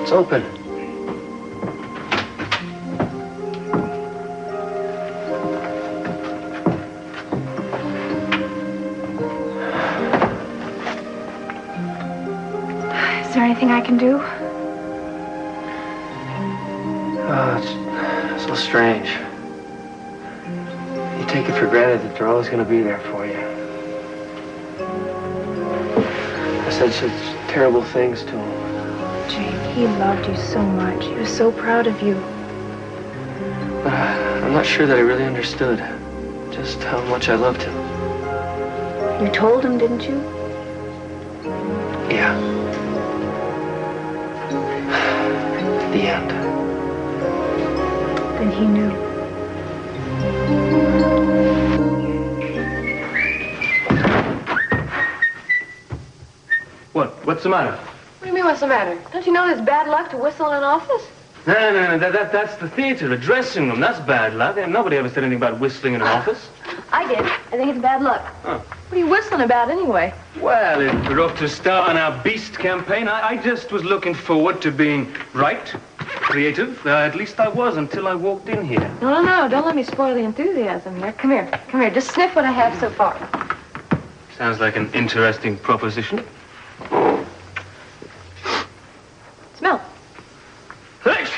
It's open. Is there anything I can do? Oh, it's so strange. You take it for granted that they're always going to be there for you. I said such terrible things to him. Jake, he loved you so much. He was so proud of you. But I'm not sure that I really understood just how much I loved him. You told him, didn't you? Yeah. At the end. Then he knew. What's the matter? What do you mean, what's the matter? Don't you know there's bad luck to whistle in an office? No, that's the theater, the dressing room. That's bad luck. Nobody ever said anything about whistling in an office. I did. I think it's bad luck. Huh. What are you whistling about anyway? Well, we're off to start on our Beast campaign. I just was looking forward to being right, creative. At least I was until I walked in here. No. Don't let me spoil the enthusiasm here. Come here. Just sniff what I have so far. Sounds like an interesting proposition. Smell. Thanks.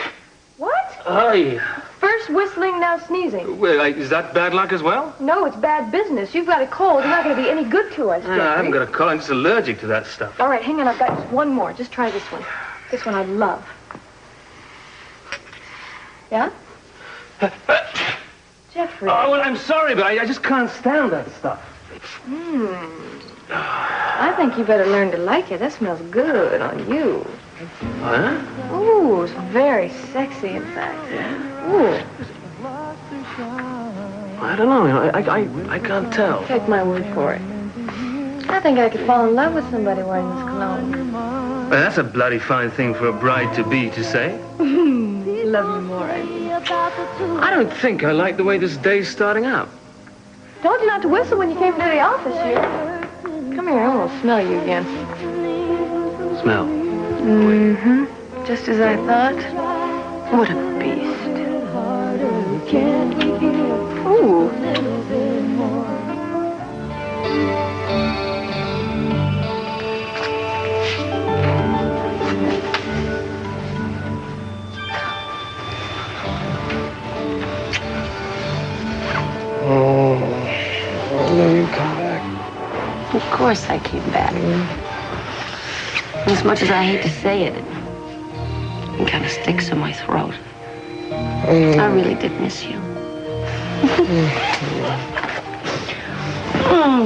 What? Oh, yeah. First whistling, now sneezing. Well, is that bad luck as well? No, it's bad business. You've got a cold. You're not going to be any good to us, No, I haven't got a cold. I'm just allergic to that stuff. All right, hang on. I've got just one more. Just try this one. This one I love. Yeah? Jeffrey. Oh, well, I'm sorry, but I just can't stand that stuff. I think you better learn to like it. That smells good on you. Huh? Ooh, it's very sexy, in fact. Ooh. I don't know. I can't tell. Take my word for it. I think I could fall in love with somebody wearing this cologne. Well, that's a bloody fine thing for a bride-to-be to say. Love you more, I mean. I don't think I like the way this day's starting out. Told you not to whistle when you came into the office here. Come here, I want to smell you again. Smell? Mm-hmm. Just as I thought. What a beast. Ooh. Oh, you come back. Of course I came back. As much as I hate to say it, it kind of sticks in my throat. I really did miss you. Oh,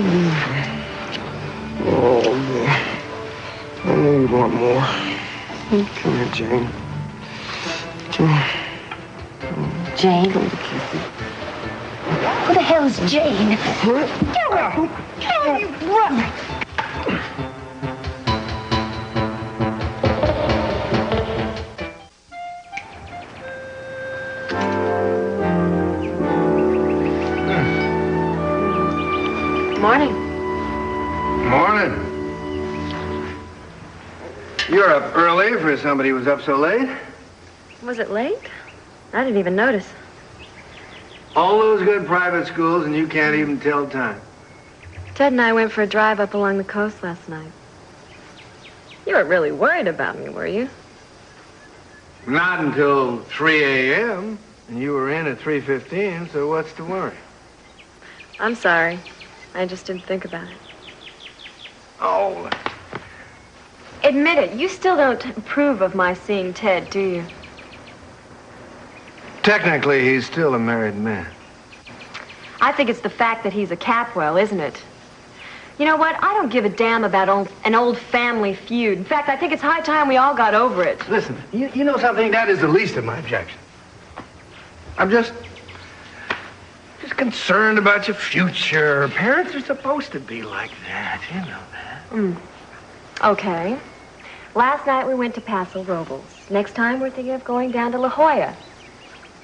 yeah. I know you want more. Come here, Jane. Jane? Who the hell is Jane? Morning. Morning. You're up early for somebody who was up so late. Was it late? I didn't even notice. All those good private schools, and you can't even tell time. Ted and I went for a drive up along the coast last night. You weren't really worried about me, were you? Not until 3 a.m., and you were in at 3:15, so what's to worry? I'm sorry. I just didn't think about it. Oh. Admit it, you still don't approve of my seeing Ted, do you? Technically, he's still a married man. I think it's the fact that he's a Capwell, isn't it? You know what? I don't give a damn about an old family feud. In fact, I think it's high time we all got over it. Listen, you know something? That is the least of my objections. I'm just concerned about your future. Parents are supposed to be like that. You know that. Okay. Last night we went to Paso Robles. Next time we're thinking of going down to La Jolla.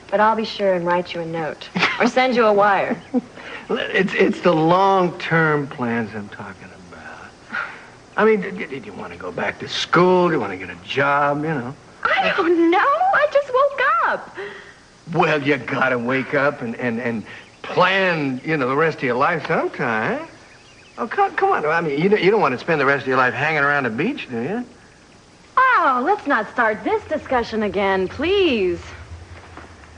But I'll be sure and write you a note. Or send you a wire. It's the long-term plans I'm talking about. I mean, did you want to go back to school? Do you want to get a job, you know? I don't know. I just woke up. Well, you gotta wake up and plan, you know, the rest of your life sometime. Oh, come on. I mean, you don't want to spend the rest of your life hanging around the beach, do you? Oh, let's not start this discussion again, please.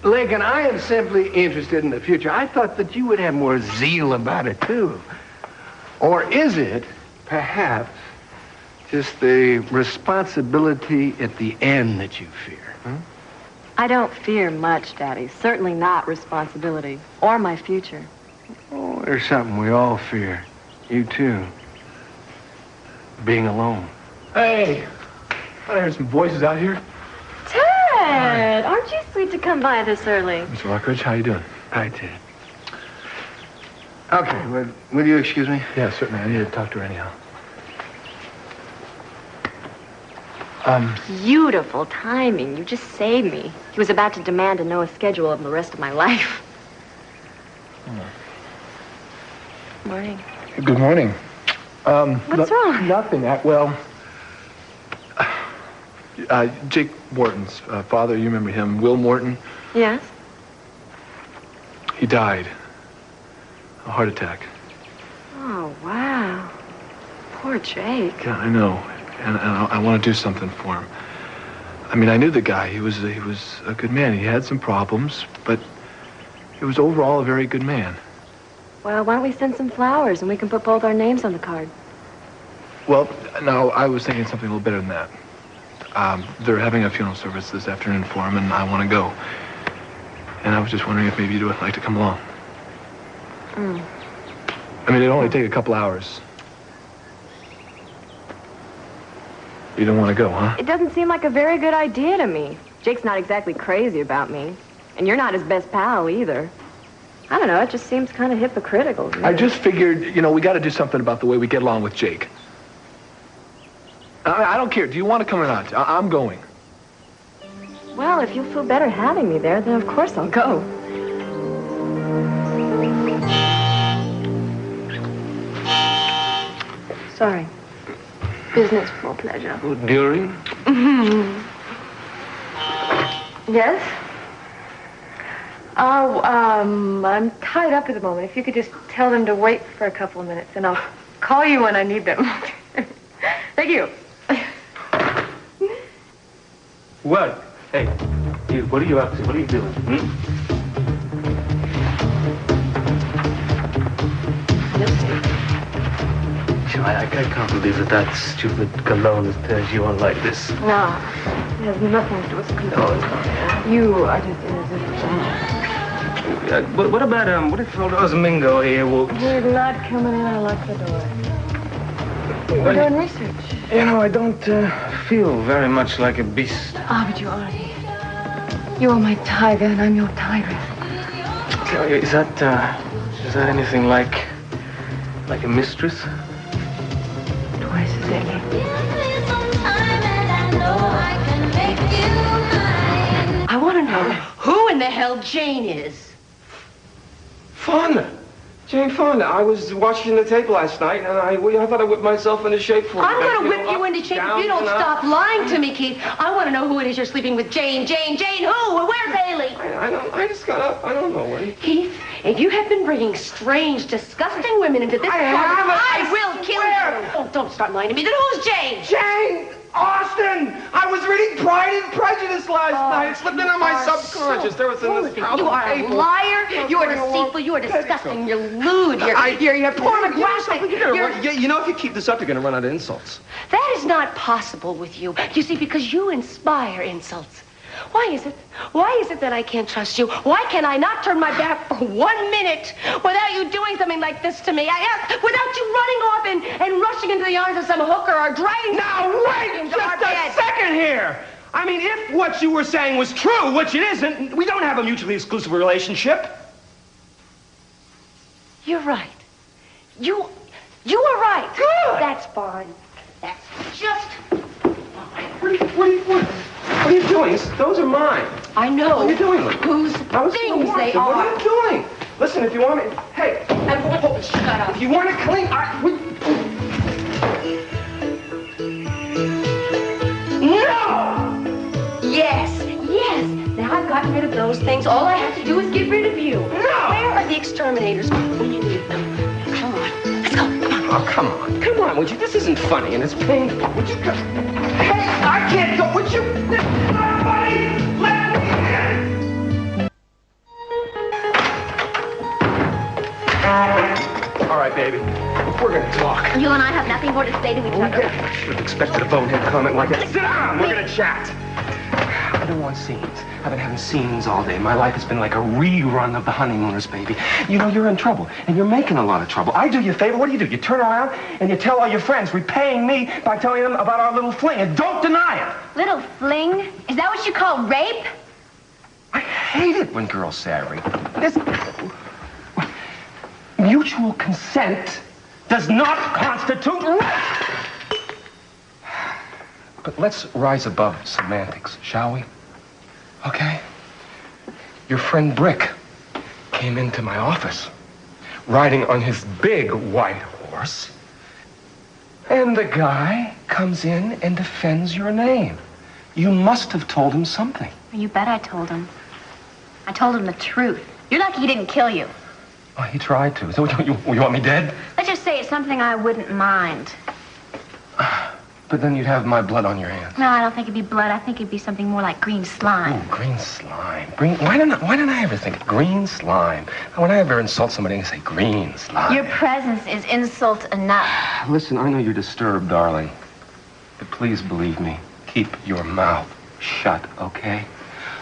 Lincoln, I am simply interested in the future. I thought that you would have more zeal about it, too. Or is it, perhaps, just the responsibility at the end that you fear, huh? I don't fear much, Daddy. Certainly not responsibility or my future. Oh, there's something we all fear. You, too. Being alone. Hey, I heard some voices out here. Ted, aren't you sweet to come by this early? Mr. Lockridge, how you doing? Hi, Ted. Okay, will you excuse me? Yeah, certainly. I need to talk to her anyhow. Beautiful timing. You just saved me. He was about to demand to know a schedule of the rest of my life. Morning. Good morning. What's wrong? Nothing. Well, Jake Morton's father, you remember him, Will Morton? Yes? He died. A heart attack. Oh, wow. Poor Jake. Yeah, I know. And I want to do something for him. I mean, I knew the guy. He was a good man. He had some problems, but he was overall a very good man. Well, why don't we send some flowers and we can put both our names on the card? Well, no, I was thinking something a little better than that. They're having a funeral service this afternoon for him, and I want to go. And I was just wondering if maybe you'd like to come along. I mean, it'd only take a couple hours. You don't want to go, huh? It doesn't seem like a very good idea to me. Jake's not exactly crazy about me. And you're not his best pal either. I don't know, it just seems kind of hypocritical. Really. I just figured, you know, we got to do something about the way we get along with Jake. I don't care. Do you want to come or not? I'm going. Well, if you'll feel better having me there, then of course I'll go. Sorry. Business for pleasure. During? Yes? Oh, I'm tied up at the moment. If you could just tell them to wait for a couple of minutes, and I'll call you when I need them. Thank you. What? Hey, you, what are you up to? What are you doing? I can't believe that stupid cologne has turned you on like this. No, it has nothing to do with cologne. You are just innocent. What about, what if old Osmingo here walked? He's not coming in. I locked the door. We're doing research. You know, I don't feel very much like a beast. Ah, but you are. You are my tiger, and I'm your tiger. Is that anything like a mistress? Twice as deadly. I want to know who in the hell Jane is. Fonda. Jane Fonda. I was watching the tape last night, and I thought I whipped myself into shape for you. I'm going to whip you into shape if you don't stop lying to me, Keith. I want to know who it is you're sleeping with. Jane, who? Where's Haley? I just got up. I don't know where. Keith, if you have been bringing strange, disgusting women into this apartment, I will kill you. Oh, don't start lying to me. Then who's Jane? Jane Austen! I was reading Pride and Prejudice last night. It slipped into my subconscious. There was in this house. You are a liar. You are deceitful. You are disgusting. You're lewd. You're pornographic. You know, if you keep this up, you're going to run out of insults. That is not possible with you. You see, because you inspire insults. Why is it that I can't trust you? Why can I not turn my back for 1 minute without you doing something like this to me? Without you running off and rushing into the arms of some hooker or dragging... Now, wait just a second here. I mean, if what you were saying was true, which it isn't, we don't have a mutually exclusive relationship. You're right. You are right. Good. That's fine. That's just... What are you doing? Those are mine. I know. What are you doing? Whose things they are. What are you doing? Listen, if you want me... Hey. Shut up. If you want to clean... those things, all I have to do is get rid of you. No! Where are the exterminators when you need them? Come on. Let's go. Come on. Oh, come on. Come on, would you? This isn't funny, and it's painful. Would you come? Hey, I can't go. Would you? This is not funny. Let me in. All right, baby. We're going to talk. You and I have nothing more to say to each other. I should have expected a bonehead comment like that. Sit down! We're going to chat. I don't want scenes. I've been having scenes all day. My life has been like a rerun of The Honeymooners, baby. You know, you're in trouble, and you're making a lot of trouble. I do you a favor. What do? You turn around and you tell all your friends, repaying me by telling them about our little fling, and don't deny it. Little fling? Is that what you call rape? I hate it when girls say I rape them. This... Mutual consent does not constitute rape. But let's rise above semantics, shall we? Okay? Your friend Brick came into my office, riding on his big white horse, and the guy comes in and defends your name. You must have told him something. You bet I told him. I told him the truth. You're lucky he didn't kill you. Oh, he tried to. So you want me dead? Let's just say it's something I wouldn't mind. But then you'd have my blood on your hands. No, I don't think it'd be blood. I think it'd be something more like green slime. Oh, green slime. Why don't I ever think of green slime? When I ever insult somebody, I say green slime. Your presence is insult enough. Listen, I know you're disturbed, darling. But please believe me. Keep your mouth shut, okay?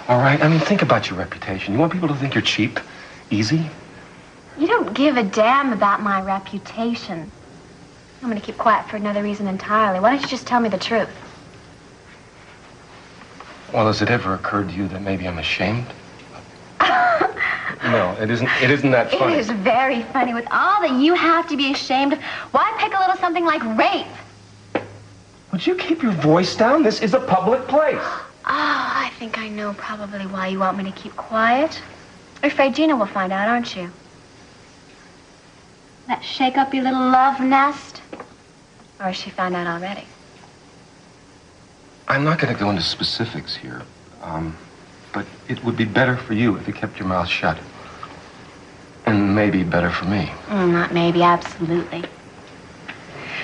All right? I mean, think about your reputation. You want people to think you're cheap? Easy? You don't give a damn about my reputation. I'm going to keep quiet for another reason entirely. Why don't you just tell me the truth? Well, has it ever occurred to you that maybe I'm ashamed? No, it isn't that funny. It is very funny. With all that you have to be ashamed of, why pick a little something like rape? Would you keep your voice down? This is a public place. Oh, I think I know probably why you want me to keep quiet. You're afraid Gina will find out, aren't you? That shake up your little love nest? Or has she found out already? I'm not going to go into specifics here, but it would be better for you if you kept your mouth shut. And maybe better for me. Not maybe, absolutely.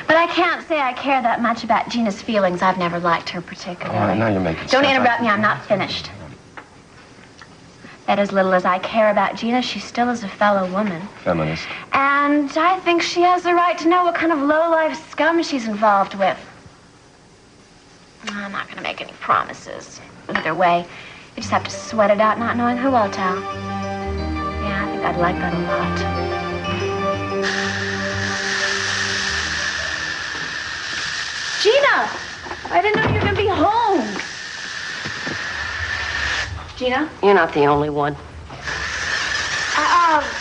But I can't say I care that much about Gina's feelings. I've never liked her particularly. All right, now you're making Don't stuff interrupt up. me, I'm not finished. That as little as I care about Gina, she still is a fellow woman. Feminist. And I think she has the right to know what kind of low-life scum she's involved with. I'm not going to make any promises. Either way, you just have to sweat it out not knowing who I'll tell. Yeah, I think I'd like that a lot. Gina! I didn't know you were going to be home. Gina? You're not the only one.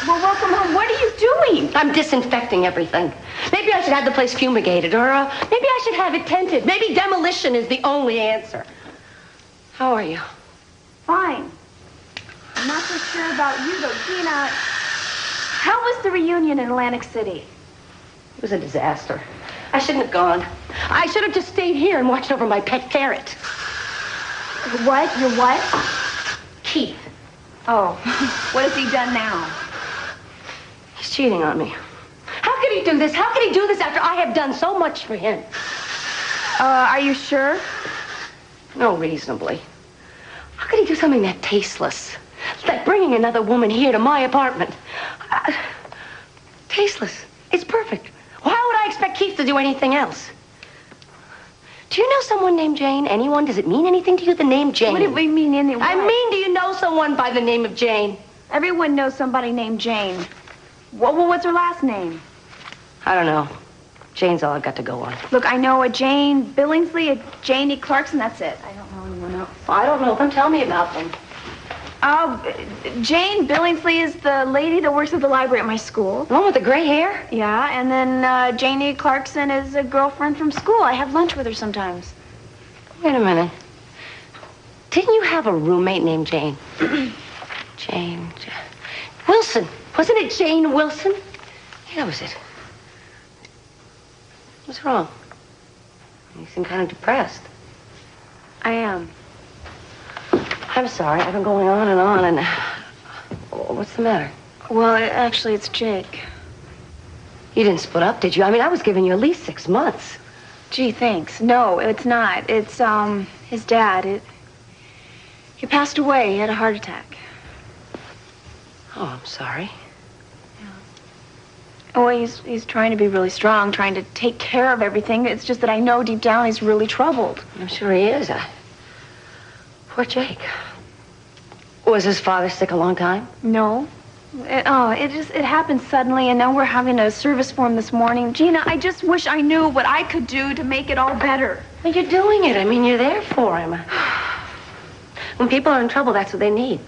Well, welcome home. What are you doing? I'm disinfecting everything. Maybe I should have the place fumigated, or maybe I should have it tented. Maybe demolition is the only answer. How are you? Fine. I'm not so sure about you, though. Gina, how was the reunion in Atlantic City? It was a disaster. I shouldn't have gone. I should have just stayed here and watched over my pet ferret. What? Your what? Keith. Oh, what has he done now? He's cheating on me. How could he do this? How could he do this after I have done so much for him? Are you sure? No, reasonably. How could he do something that tasteless? Like bringing another woman here to my apartment. Tasteless. It's perfect. Why would I expect Keith to do anything else? Do you know someone named Jane? Anyone? Does it mean anything to you, the name Jane? What do we mean, anyone? I mean, do you know someone by the name of Jane? Everyone knows somebody named Jane. What's her last name? I don't know. Jane's all I've got to go on. Look, I know a Jane Billingsley, a Janie Clarkson, that's it. I don't know anyone else. I don't know them. Tell me about them. Jane Billingsley is the lady that works at the library at my school. The one with the gray hair? Yeah, and then Janie Clarkson is a girlfriend from school. I have lunch with her sometimes. Wait a minute. Didn't you have a roommate named Jane? Jane Wilson. Wasn't it Jane Wilson? Yeah, that was it. What's wrong? You seem kind of depressed. I am. I I'm sorry. I've been going on and what's the matter? Well, actually, it's Jake. You didn't split up, did you? I mean, I was giving you at least 6 months. Gee, thanks. No, it's not. It's, his dad. He passed away. He had a heart attack. Oh, I'm sorry. Oh, he's trying to be really strong, trying to take care of everything. It's just that I know deep down he's really troubled. I'm sure he is. Poor Jake. Was his father sick a long time? No. It happened suddenly, and now we're having a service for him this morning. Gina, I just wish I knew what I could do to make it all better. Well, you're doing it. I mean, you're there for him. When people are in trouble, that's what they need.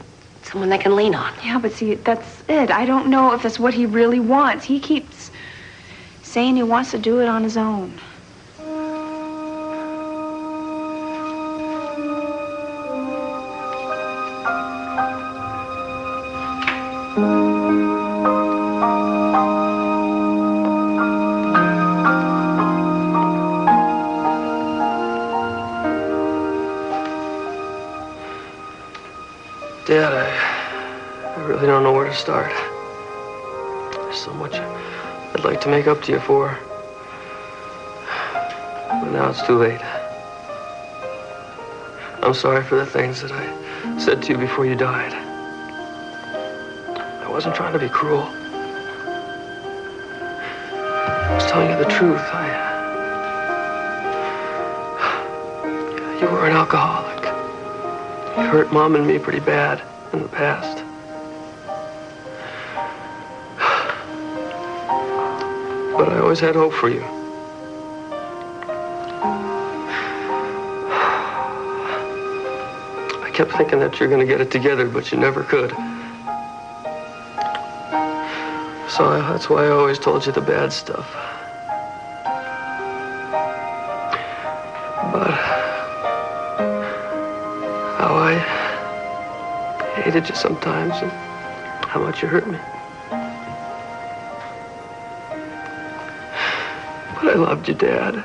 Someone they can lean on. Yeah, but see, that's it. I don't know if that's what he really wants. He keeps saying he wants to do it on his own. Dad, I really don't know where to start. There's so much I'd like to make up to you for. But now it's too late. I'm sorry for the things that I said to you before you died. I wasn't trying to be cruel. I was telling you the truth. You were an alcoholic. You hurt Mom and me pretty bad in the past. But I always had hope for you. I kept thinking that you're going to get it together, but you never could. So that's why I always told you the bad stuff. But how I hated you sometimes and how much you hurt me. But I loved you, Dad.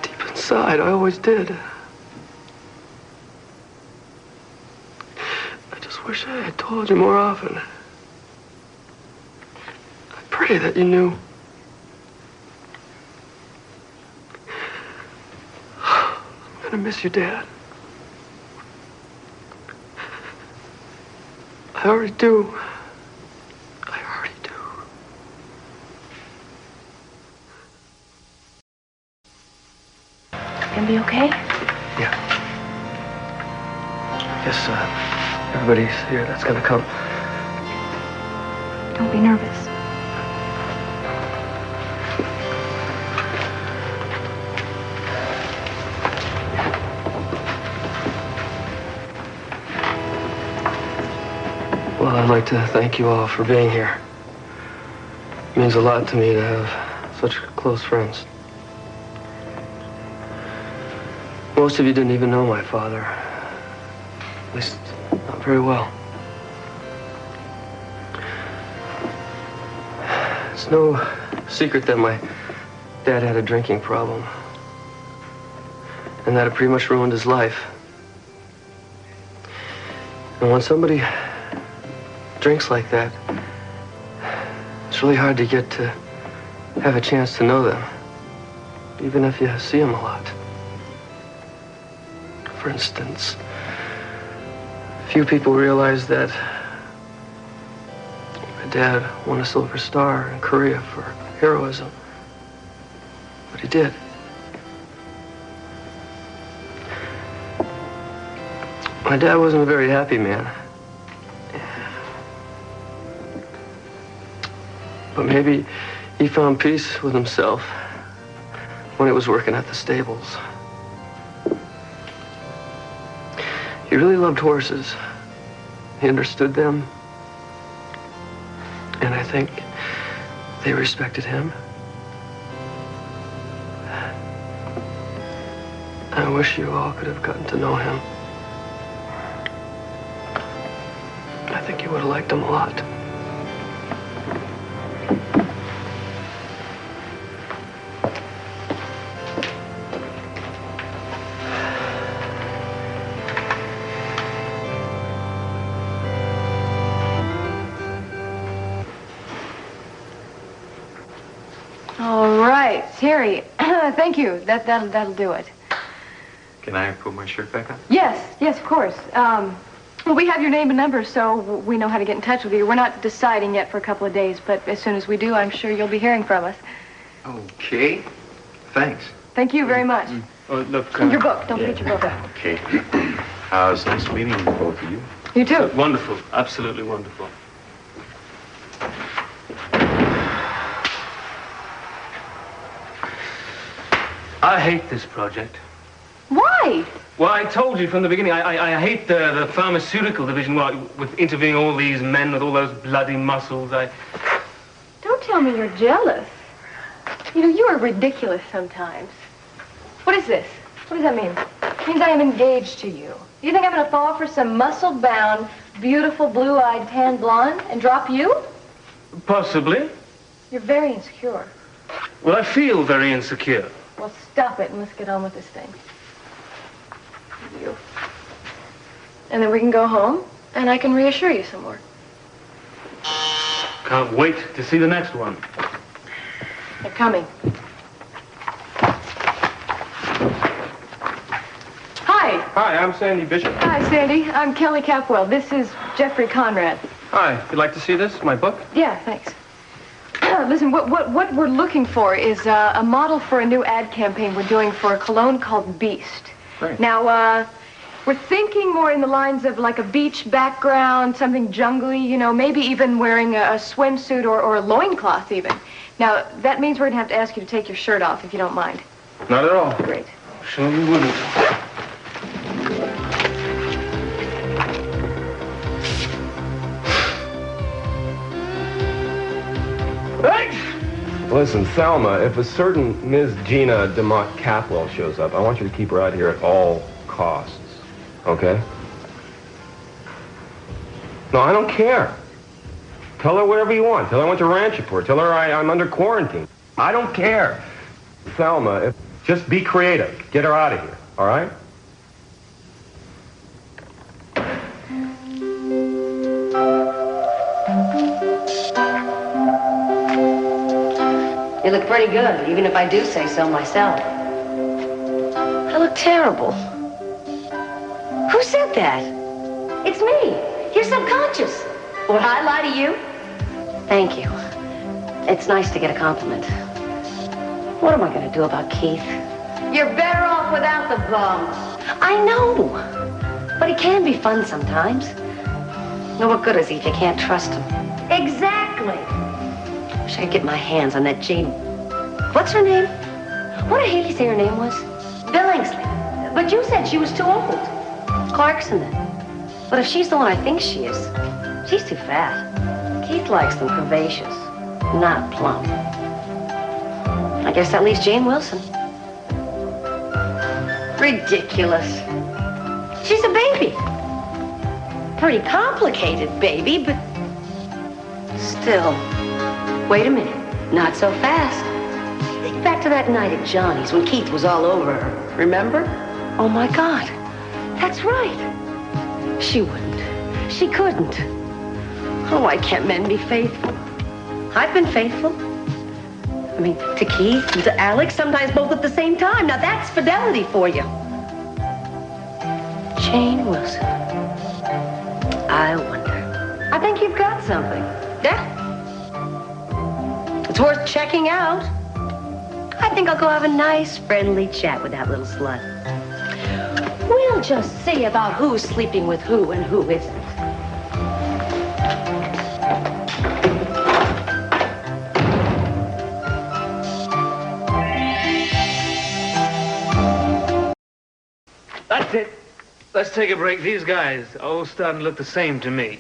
Deep inside, I always did. I just wish I had told you more often. I pray that you knew. I'm gonna miss you, Dad. I already do. I already do. Gonna be okay? Yeah. I guess everybody's here that's gonna come. Don't be nervous. Well, I'd like to thank you all for being here. It means a lot to me to have such close friends. Most of you didn't even know my father. At least, not very well. It's no secret that my dad had a drinking problem. And that it pretty much ruined his life. And when somebody drinks like that, it's really hard to get to have a chance to know them, even if you see them a lot. For instance, few people realize that my dad won a Silver Star in Korea for heroism, but he did. My dad wasn't a very happy man. But maybe he found peace with himself when he was working at the stables. He really loved horses. He understood them. And I think they respected him. I wish you all could have gotten to know him. I think you would have liked him a lot. Terry. Thank you. That'll do it. Can I put my shirt back on? Yes, of course. Well, we have your name and number, so we know how to get in touch with you. We're not deciding yet for a couple of days, but as soon as we do, I'm sure you'll be hearing from us. Okay. Thanks. Thank you very much. Oh, look. Your book. Don't forget your book. Okay. It was nice meeting both of you. You too. Wonderful. Absolutely wonderful. I hate this project. Why? Well, I told you from the beginning, I hate the pharmaceutical division with interviewing all these men with all those bloody muscles. Don't tell me you're jealous. You know, you are ridiculous sometimes. What is this? What does that mean? It means I am engaged to you. You think I'm going to fall for some muscle-bound, beautiful, blue-eyed, tan blonde and drop you? Possibly. You're very insecure. Well, I feel very insecure. Well, stop it and let's get on with this thing. You. And then we can go home, and I can reassure you some more. Can't wait to see the next one. They're coming. Hi. Hi, I'm Sandy Bishop. Hi, Sandy. I'm Kelly Capwell. This is Jeffrey Conrad. Hi, you'd like to see this, my book? Yeah, thanks. Listen, what we're looking for is a model for a new ad campaign we're doing for a cologne called Beast. Great. Now, we're thinking more in the lines of like a beach background, something jungly, you know, maybe even wearing a swimsuit or a loincloth even. Now, that means we're going to have to ask you to take your shirt off, if you don't mind. Not at all. Great. Sure you wouldn't. Listen, Thelma, if a certain Ms. Gina Capwell shows up, I want you to keep her out here at all costs, okay? No, I don't care. Tell her whatever you want. Tell her I went to Ranchipur. Tell her I'm under quarantine. I don't care. Thelma, just be creative. Get her out of here, all right? You look pretty good, even if I do say so myself. I look terrible. Who said that? It's me. You're subconscious. Would I lie to you? Thank you. It's nice to get a compliment. What am I going to do about Keith? You're better off without the bum. I know. But he can be fun sometimes. No, what good is he if you can't trust him? Exactly. Wish I could get my hands on that Jane. What's her name? What did Haley say her name was? Billingsley. But you said she was too old. Clarkson then. But if she's the one I think she is, she's too fat. Keith likes them curvaceous, not plump. I guess that leaves Jane Wilson. Ridiculous. She's a baby. Pretty complicated baby, but still. Wait a minute. Not so fast. Think back to that night at Johnny's when Keith was all over her. Remember? Oh, my God. That's right. She wouldn't. She couldn't. Oh, why can't men be faithful? I've been faithful. I mean, to Keith and to Alex, sometimes both at the same time. Now, that's fidelity for you. Jane Wilson. I wonder. I think you've got something. Yeah? It's worth checking out. I think I'll go have a nice, friendly chat with that little slut. We'll just see about who's sleeping with who and who isn't. That's it. Let's take a break. These guys are all starting to look the same to me.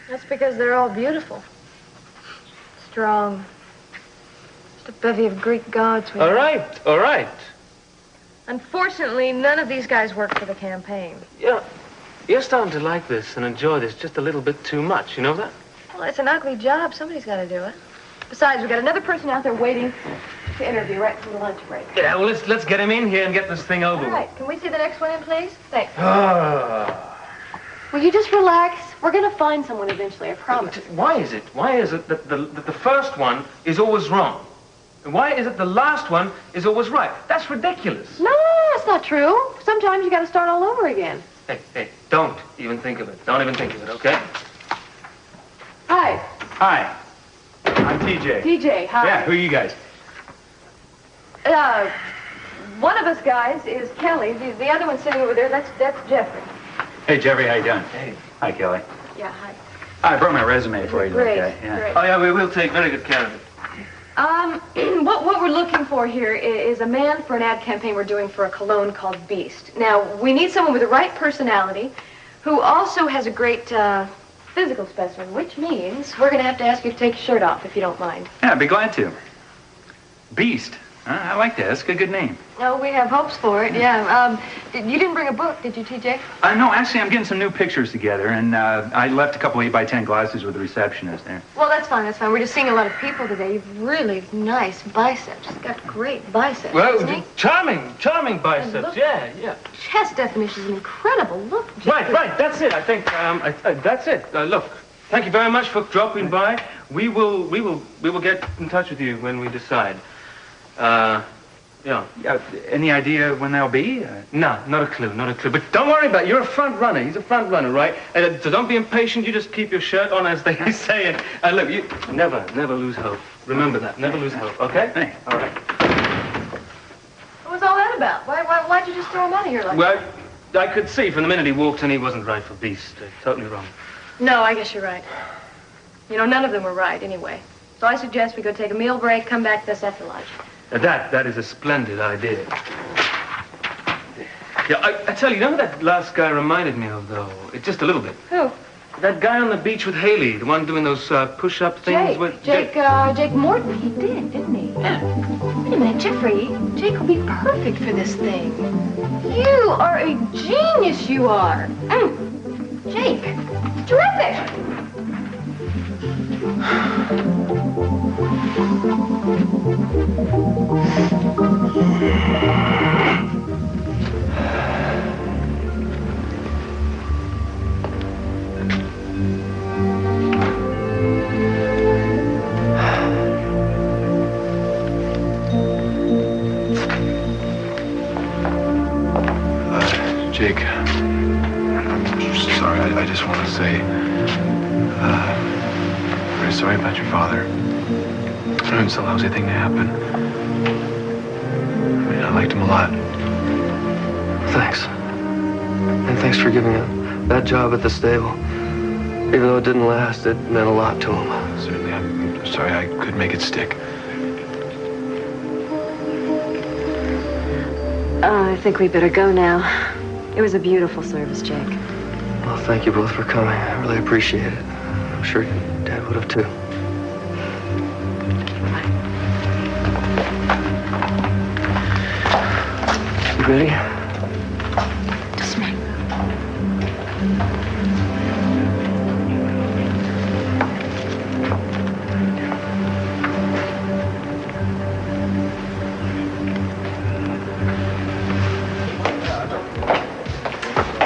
That's because they're all beautiful. Strong. Just a bevy of Greek gods. All right, all right. Unfortunately, none of these guys work for the campaign. Yeah, you're starting to like this and enjoy this just a little bit too much. You know that? Well, it's an ugly job. Somebody's got to do it. Besides, we've got another person out there waiting to interview right before the lunch break. Yeah, well, let's get him in here and get this thing over All right. Can we see the next one in, please? Thanks. Ah. Will you just relax? We're going to find someone eventually, I promise. Why is it that the first one is always wrong? And why is it the last one is always right? That's ridiculous. No, that's not true. Sometimes you got to start all over again. Hey, don't even think of it. Don't even think of it, okay? Hi. Hi. I'm TJ. TJ, hi. Yeah, who are you guys? One of us guys is Kelly. The other one sitting over there, that's Jeffrey. Hey, Jeffrey, how you doing? Hey. Hi, Kelly. Yeah, hi. I brought my resume for you. Great, Okay? Yeah. great. Oh, yeah, we will take very good care of it. What we're looking for here is a man for an ad campaign we're doing for a cologne called Beast. Now, we need someone with the right personality who also has a great physical specimen, which means we're going to have to ask you to take your shirt off, if you don't mind. Yeah, I'd be glad to. Beast. I like that. That's a good name. Oh, we have hopes for it, yeah. You didn't bring a book, did you, TJ? No, actually, I'm getting some new pictures together, and I left a couple 8x10 glasses with the receptionist there. Well, that's fine, that's fine. We're just seeing a lot of people today. You've really nice biceps. You've got great biceps. Well, charming biceps. Look. Yeah. Chest definition is an incredible look. Jeffrey. Right. That's it. I think that's it. Look, thank you very much for dropping by. We will get in touch with you when we decide. Yeah. Any idea when that'll be? No, not a clue. But don't worry about it. You're a front runner. He's a front runner, right? So don't be impatient. You just keep your shirt on, as they say. And look, you never lose hope. Remember that. Never lose hope. Okay? Hey. All right. What was all that about? Why'd you just throw him out of here like that? Well, I could see from the minute he walked in he wasn't right for Beast. Totally wrong. No, I guess you're right. You know, none of them were right anyway. So I suggest we go take a meal break, come back to us at the lodge. That is a splendid idea. Yeah, I tell you, know who that last guy reminded me of, though? Just a little bit. Who? That guy on the beach with Haley, the one doing those push-up things with... Jake Morton, he did, didn't he? Yeah. Wait a minute, Jeffrey. Jake will be perfect for this thing. You are a genius, you are. Jake, terrific. Jake, I'm sorry. I just want to say, very sorry about your father. I know it's a lousy thing to happen. I mean, I liked him a lot. Thanks. And thanks for giving up that job at the stable. Even though it didn't last, it meant a lot to him. Certainly, I'm sorry I couldn't make it stick. I think we better go now. It was a beautiful service, Jake. Well, thank you both for coming. I really appreciate it. I'm sure Dad would have too. You ready? Just a minute.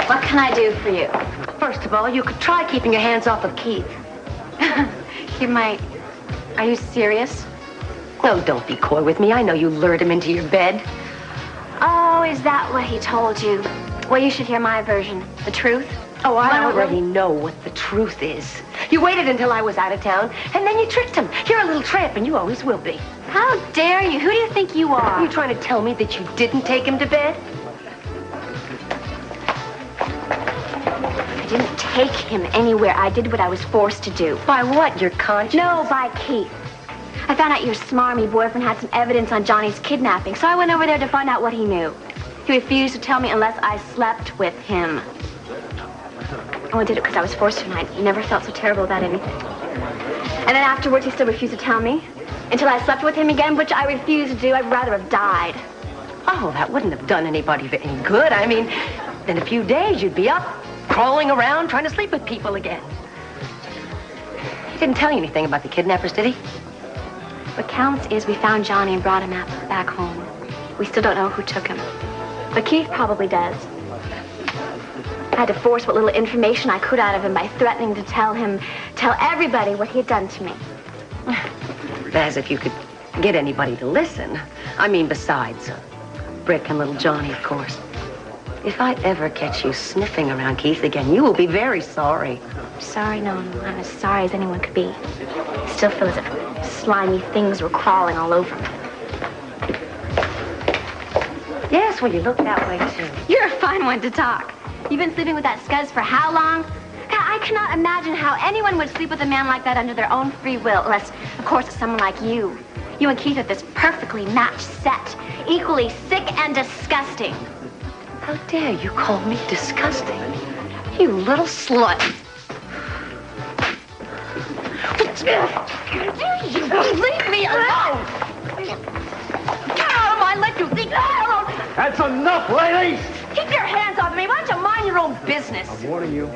What can I do for you? First of all, you could try keeping your hands off of Keith. You might. Are you serious? Oh, don't be coy with me. I know you lured him into your bed. Oh, is that what he told you? Well, you should hear my version. The truth? Oh, I already know what the truth is. You waited until I was out of town, and then you tricked him. You're a little tramp, and you always will be. How dare you? Who do you think you are? Are you trying to tell me that you didn't take him to bed? I didn't take him anywhere. I did what I was forced to do. By what? Your conscience? No, by Keith. I found out your smarmy boyfriend had some evidence on Johnny's kidnapping, so I went over there to find out what he knew. He refused to tell me unless I slept with him. I only did it because I was forced to, and I never felt so terrible about anything. And then afterwards, he still refused to tell me until I slept with him again, which I refused to do. I'd rather have died. Oh, that wouldn't have done anybody any good. I mean, in a few days, you'd be up, crawling around, trying to sleep with people again. He didn't tell you anything about the kidnappers, did he? What counts is we found Johnny and brought him back home. We still don't know who took him. But Keith probably does. I had to force what little information I could out of him by threatening to tell everybody what he had done to me. As if you could get anybody to listen. I mean, besides Brick and little Johnny, of course. If I ever catch you sniffing around Keith again, you will be very sorry. Sorry, no, I'm as sorry as anyone could be. I still feel as if slimy things were crawling all over me. Yes, well, you look that way, too. You're a fine one to talk. You've been sleeping with that scuzz for how long? God, I cannot imagine how anyone would sleep with a man like that under their own free will, unless, of course, it's someone like you. You and Keith are this perfectly matched set, equally sick and disgusting. How dare you call me disgusting? You little slut. Leave me alone! Get out of my let you leave me alone! That's enough, ladies! Keep your hands off me. Why don't you mind your own business? What are you?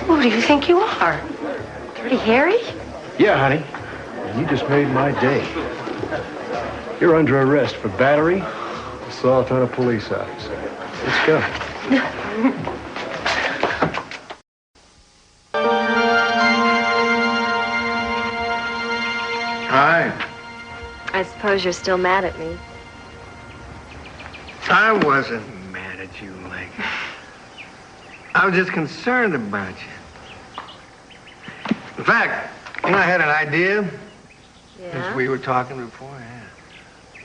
Who do you think you are? Dirty Harry? Yeah, honey. You just made my day. You're under arrest for battery, assault on a police officer. Let's go. Hi. I suppose you're still mad at me. I wasn't mad at you, Lake. I was just concerned about you. In fact, I had an idea. Yeah? As we were talking before, yeah.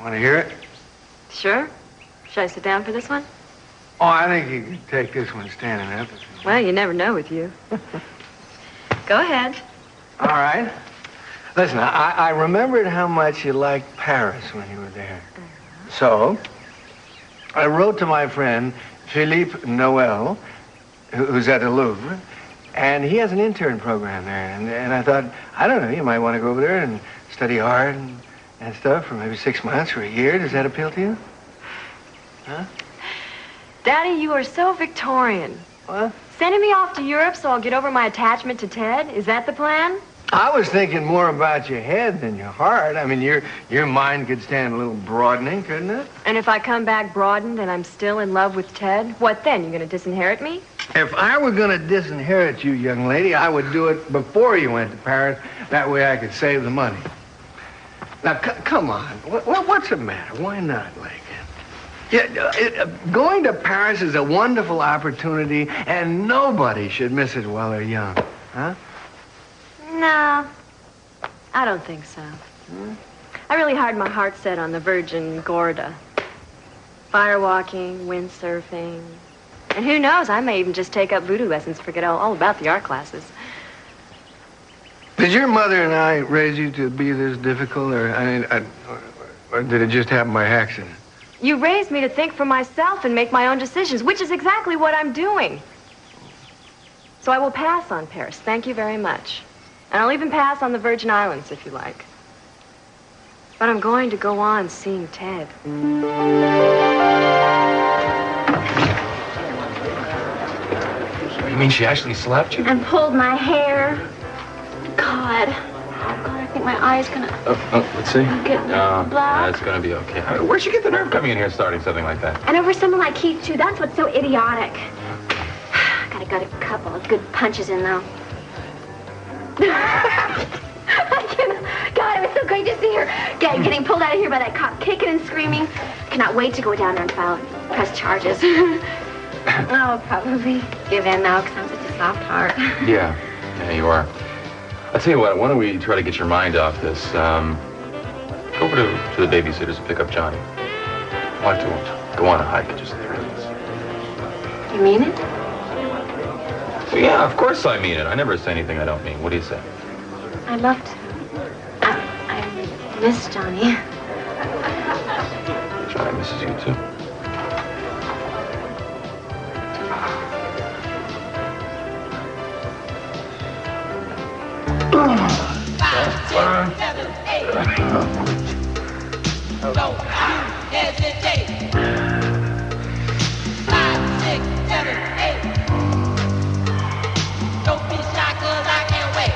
Want to hear it? Sure. Should I sit down for this one? Oh, I think you can take this one standing up. Well, you never know with you. Go ahead. All right. Listen, I remembered how much you liked Paris when you were there. So, I wrote to my friend, Philippe Noël, who's at the Louvre, and he has an intern program there. And I thought, I don't know, you might want to go over there and study hard and stuff for maybe 6 months or a year. Does that appeal to you? Huh? Daddy, you are so Victorian. What? Sending me off to Europe so I'll get over my attachment to Ted? Is that the plan? I was thinking more about your head than your heart. I mean, your mind could stand a little broadening, couldn't it? And if I come back broadened and I'm still in love with Ted, what then? You gonna disinherit me? If I were going to disinherit you, young lady, I would do it before you went to Paris. That way I could save the money. Now, come on. What's the matter? Why not, Lake? Yeah, going to Paris is a wonderful opportunity, and nobody should miss it while they're young. Huh? No, I don't think so. I really had my heart set on the Virgin Gorda. Firewalking, windsurfing. And who knows, I may even just take up voodoo lessons, forget all about the art classes. Did your mother and I raise you to be this difficult, or did it just happen by accident? You raised me to think for myself and make my own decisions, which is exactly what I'm doing. So I will pass on Paris, thank you very much. And I'll even pass on the Virgin Islands, if you like. But I'm going to go on seeing Ted. You mean she actually slapped you? And pulled my hair. God. Oh, God, I think my eye's gonna... Let's see. Get black. That's gonna be okay. Where'd she get the nerve coming in here starting something like that? And over someone like Keith, too. That's what's so idiotic. Gotta get a couple of good punches in, though. I cannot... God, it was so great to see her getting pulled out of here by that cop, kicking and screaming. Cannot wait to go down there and press charges. I'll probably give in now because I'm such a soft heart. Yeah, you are. I'll tell you what, why don't we try to get your mind off this? Go over to the babysitters and pick up Johnny. Why don't you go on a hike, just the three of us? You mean it? Yeah, of course I mean it. I never say anything I don't mean. What do you say? I'd love to. I miss Johnny. Johnny misses you, too. Five, 6, 7, 8. Don't hesitate. 5, 6, 7, 8. Don't be shy, 'cause I can't wait.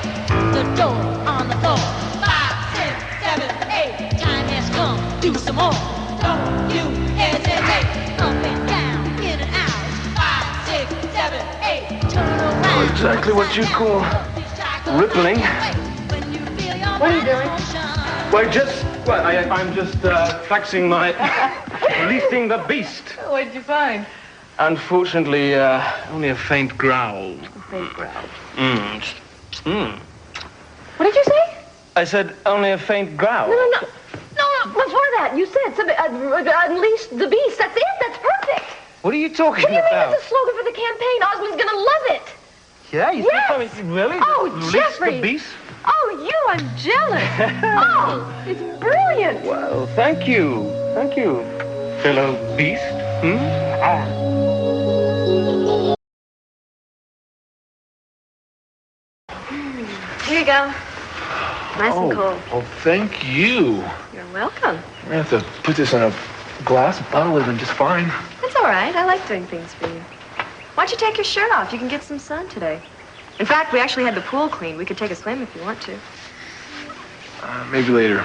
The door on the floor. 5, 6, 7, 8. Time has come. Do some more. Don't you hesitate. Up and down, in and out. 5, 6, 7, 8. Turn around. exactly what you call rippling. What are you doing? I'm just practicing my releasing the beast. What did you find? Unfortunately, only a faint growl. A faint growl. Mm. What did you say? I said only a faint growl. No. Before that, you said something, unleash the beast. That's it. That's perfect. What are you talking What do you about? mean it's a slogan for the campaign? Osmond's gonna love it. Yeah, you Yes. think really? Oh, Release Jeffrey. the beast? Oh, I'm jealous. Oh, it's brilliant. Well, thank you. Thank you, fellow beast. Here you go. Nice and cold. Oh, thank you. You're welcome. I have to put this in a glass bottle and just fine. That's all right. I like doing things for you. Why don't you take your shirt off? You can get some sun today. In fact, we actually had the pool cleaned. We could take a swim if you want to. Maybe later.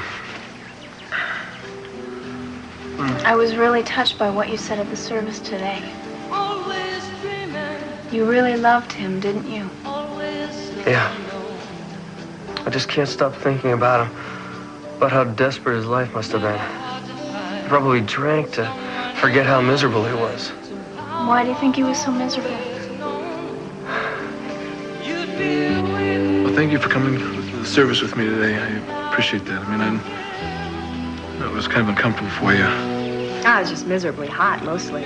I was really touched by what you said at the service today. You really loved him, didn't you? Yeah. I just can't stop thinking about him. About how desperate his life must have been. He probably drank to forget how miserable he was. Why do you think he was so miserable? Well, thank you for coming to the service with me today. I appreciate that. I mean, it was kind of uncomfortable for you. I was just miserably hot, mostly.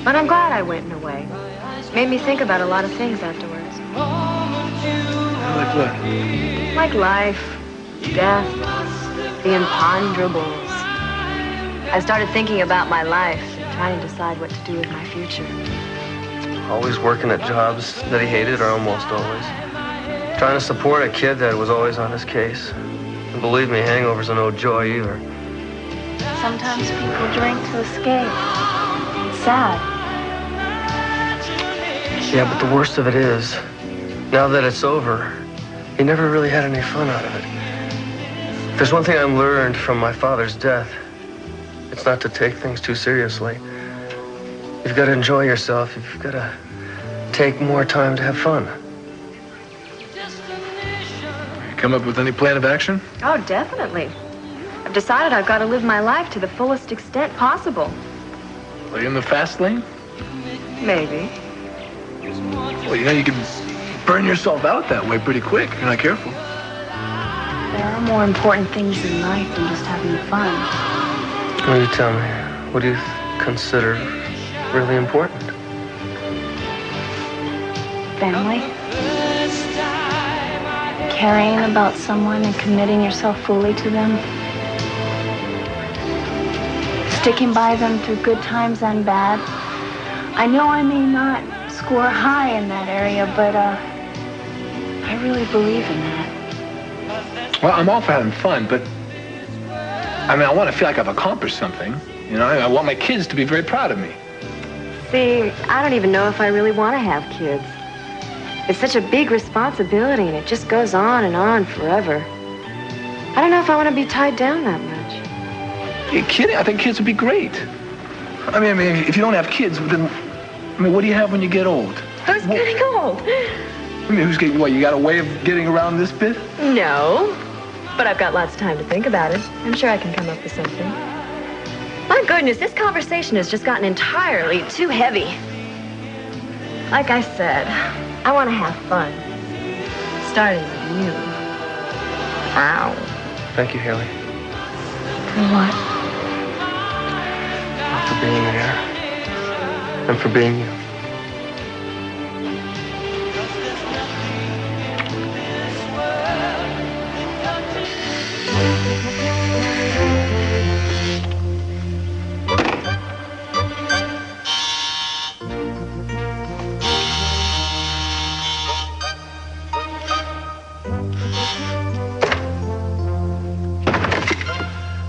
But I'm glad I went in a way. Made me think about a lot of things afterwards. Like what? Like life, death, the imponderables. I started thinking about my life and trying to decide what to do with my future. Always working at jobs that he hated, or almost always. Trying to support a kid that was always on his case. And believe me, hangovers are no joy either. Sometimes people drink to escape. It's sad. Yeah, but the worst of it is, now that it's over, he never really had any fun out of it. If there's one thing I learned from my father's death, it's not to take things too seriously. You've got to enjoy yourself. You've got to take more time to have fun. You come up with any plan of action? Oh, definitely. I've decided I've got to live my life to the fullest extent possible. Are you in the fast lane? Maybe. Well, you know, you can burn yourself out that way pretty quick if you're not careful. There are more important things in life than just having fun. Well, you tell me, what do you consider really important? Family. Caring about someone and committing yourself fully to them. Sticking by them through good times and bad. I know I may not score high in that area, but I really believe in that. Well, I'm all for having fun, but I mean, I want to feel like I've accomplished something. You know, I want my kids to be very proud of me. See, I don't even know if I really want to have kids. It's such a big responsibility, and it just goes on forever. I don't know if I want to be tied down that much. You're kidding? I think kids would be great. I mean, if you don't have kids, then, what do you have when you get old? Who's getting old? I mean, who's getting what? You got a way of getting around this bit? No, but I've got lots of time to think about it. I'm sure I can come up with something. My goodness, this conversation has just gotten entirely too heavy. Like I said, I want to have fun. Starting with you. Ow. Thank you, Haley. For what? For being here. And for being you.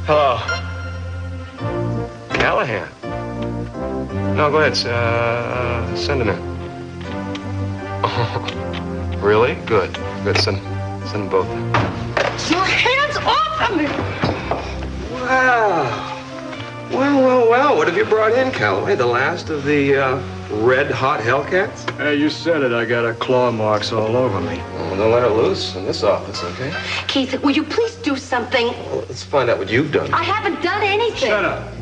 Hello. Callahan. No, go ahead. Send him in. Oh, really? Good. Good. Send them both in. Your hands off of me! Wow. Well. What have you brought in, Calloway? The last of the Red-hot Hellcats? Hey, you said it. I got claw marks all over me. Well, don't let her loose in this office, okay? Keith, will you please do something? Well, let's find out what you've done. I haven't done anything. Shut up.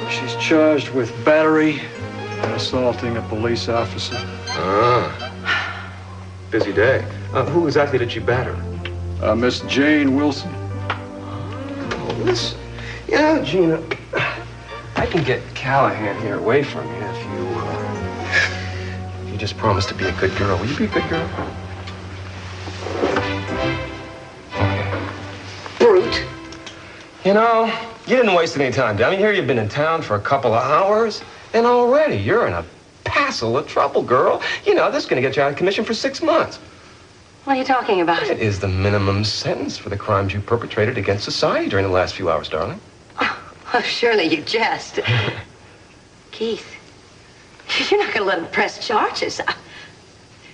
She's charged with battery and assaulting a police officer. Ah. Busy day. Who exactly did she batter? Miss Jane Wilson. Oh, listen. You know, Gina, I can get Callahan here away from you if you just promise to be a good girl. Will you be a good girl? Okay. Brute. You know, you didn't waste any time down here. You've been in town for a couple of hours, and already you're in a passel of trouble, girl. You know, this is going to get you out of commission for 6 months. What are you talking about? It is the minimum sentence for the crimes you perpetrated against society during the last few hours, darling. Oh, surely you jest. Keith, you're not going to let him press charges.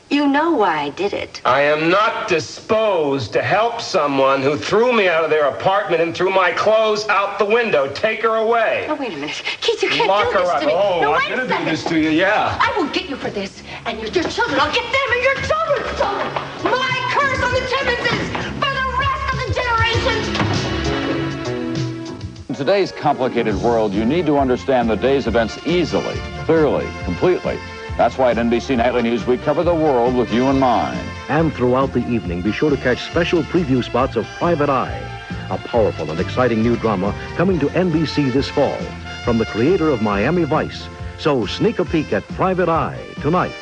You know why I did it. I am not disposed to help someone who threw me out of their apartment and threw my clothes out the window. Take her away. Oh, wait a minute. Keith, you can't Lock do her this up. to me. Oh, no, I'm wait a gonna do second. this to you, yeah. I will get you for this. And your children, I'll get them and your children's children. My curse on the Timmonses for the rest of the generations. In today's complicated world, you need to understand the day's events easily, clearly, completely. That's why at NBC Nightly News, we cover the world with you in mind. And throughout the evening, be sure to catch special preview spots of Private Eye, a powerful and exciting new drama coming to NBC this fall from the creator of Miami Vice. So sneak a peek at Private Eye tonight.